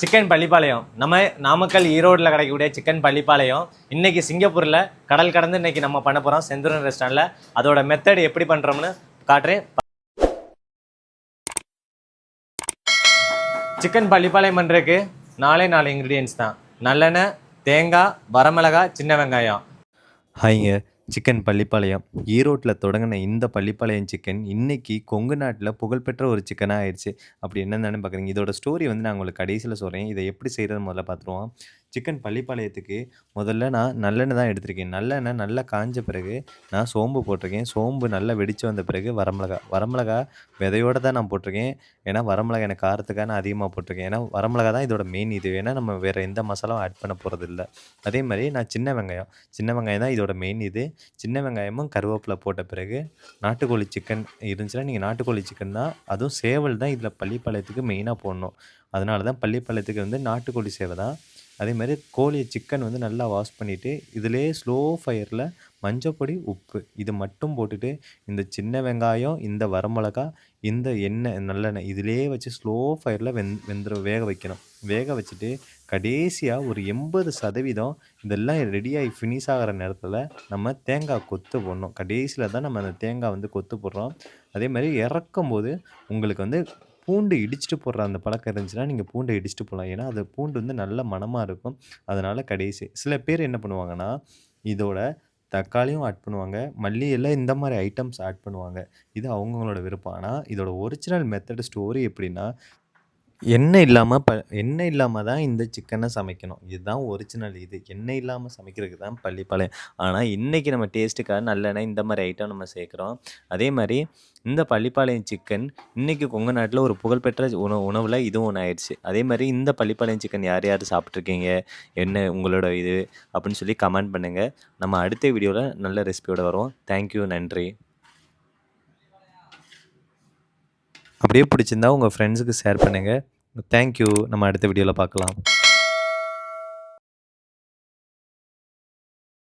Chicken Pallipalayam நம்ம நாமக்கல் ஈரோட்டில் கிடைக்கக்கூடிய சிக்கன் பள்ளிப்பாளையம் இன்னைக்கு சிங்கப்பூரில் கடல் கடந்து இன்னைக்கு நம்ம பண்ண போகிறோம் செந்தூரன் ரெஸ்டாரண்ட்டில். அதோட மெத்தட் எப்படி பண்ணுறோம்னு காட்டுறேன். சிக்கன் பள்ளிப்பாளையம் பண்ணுறதுக்கு நாலு இன்க்ரீடியன்ஸ் தான். நல்லெண்ணெய், தேங்காய், வரமிளகாய், சின்ன வெங்காயம். ஹைங்க, சிக்கன் பள்ளிப்பாளையம் ஈரோட்டில் தொடங்கின இந்த பள்ளிப்பாளையம் சிக்கன் இன்றைக்கி கொங்கு நாட்டில் புகழ்பெற்ற ஒரு சிக்கனாக ஆயிடுச்சு. அப்படி என்னென்னு பார்க்குறீங்க. இதோட ஸ்டோரி வந்து நான் உங்களுக்கு கடைசியில் சொல்கிறேன். இதை எப்படி செய்கிறது முதல்ல பார்த்துருவோம். சிக்கன் பள்ளிப்பாளையத்துக்கு முதல்ல நான் நல்லெண்ணெய் தான் எடுத்திருக்கேன். நல்லெண்ணெய் நல்லா காஞ்ச பிறகு நான் சோம்பு போட்டிருக்கேன். சோம்பு நல்லா வெடித்து வந்த பிறகு வரமிளகா விதையோடு தான் நான் போட்டிருக்கேன். ஏன்னா வரமிளகா எனக்கு காரத்துக்காக நான் அதிகமாக போட்டிருக்கேன். ஏன்னா வரமிளகா தான் இதோட மெயின் இது. ஏன்னா நம்ம வேறு எந்த மசாலாவும் ஆட் பண்ண போகிறது இல்லை. அதே மாதிரி நான் சின்ன வெங்காயம் தான் இதோட மெயின் இது. சின்ன வெங்காயமும் கருவேப்பிலை போட்ட பிறகு நாட்டுக்கோழி சிக்கன் இருந்துச்சுன்னா நீங்கள் நாட்டுக்கோழி சிக்கன் தான், அதுவும் சேவல் தான் இதில் பள்ளிப்பாளையத்துக்கு மெயினாக போடணும். அதனால தான் பள்ளிப்பாளையத்துக்கு வந்து நாட்டுக்கோழி சேவை தான். அதேமாதிரி கோழி சிக்கன் வந்து நல்லா வாஷ் பண்ணிவிட்டு இதிலே ஸ்லோ ஃபயரில் மஞ்சப்பொடி, உப்பு இது மட்டும் போட்டுட்டு இந்த சின்ன வெங்காயம், இந்த வரமிளகா, இந்த எண்ணெய் நல்லெண்ணெய் இதிலே வச்சு ஸ்லோ ஃபயரில் வேக வைக்கணும். வேக வச்சுட்டு கடைசியாக ஒரு 80% இதெல்லாம் ரெடியாகி ஃபினிஷ் ஆகிற நேரத்தில் நம்ம தேங்காய் கொத்து போடணும். கடைசியில் தான் நம்ம அந்த தேங்காய் வந்து கொத்து போடுறோம். அதேமாதிரி இறக்கும்போது உங்களுக்கு வந்து பூண்டு இடிச்சுட்டு போடுற அந்த பழக்கம் இருந்துச்சுன்னா நீங்கள் பூண்டை இடிச்சுட்டு போடலாம். ஏன்னா அது பூண்டு வந்து நல்ல மணமாக இருக்கும். அதனால் சில பேர் என்ன பண்ணுவாங்கன்னா இதோட தக்காளியும் ஆட் பண்ணுவாங்க, மல்லி இலை இந்த மாதிரி ஐட்டம்ஸ் ஆட் பண்ணுவாங்க. இது அவங்கவங்களோட விருப்பம். ஆனால் இதோட ஒரிஜினல் மெத்தட் ஸ்டோரி எப்படின்னா எண்ணெய் இல்லாம தான் இந்த சிக்கனை சமைக்கணும். இதுதான் ஒரிஜினல் இது. எண்ணெய் இல்லாமல் சமைக்கிறதுக்கு தான் பள்ளிப்பாளையம். ஆனால் இன்றைக்கி நம்ம டேஸ்ட்டுக்காக நல்லெண்ணெய் இந்த மாதிரி ஐட்டம் நம்ம சேர்க்குறோம். அதே மாதிரி இந்த பள்ளிப்பாளையம் சிக்கன் இன்றைக்கி கொங்கு நாட்டில் ஒரு புகழ்பெற்ற உணவில் இதுவும் ஒன்று ஆயிடுச்சு. அதே மாதிரி இந்த பள்ளிப்பாளையம் சிக்கன் யார் யார் சாப்பிட்ருக்கீங்க, என்ன உங்களோட இது அப்படின்னு சொல்லி கமெண்ட் பண்ணுங்கள். நம்ம அடுத்த வீடியோவில் நல்ல ரெசிபியோடு வரோம். தேங்க்யூ, நன்றி. அப்படியே பிடிச்சிருந்தா உங்கள் ஃப்ரெண்ட்ஸுக்கு ஷேர் பண்ணுங்கள். தேங்க்யூ. நம்ம அடுத்த வீடியோவில் பார்க்கலாம்.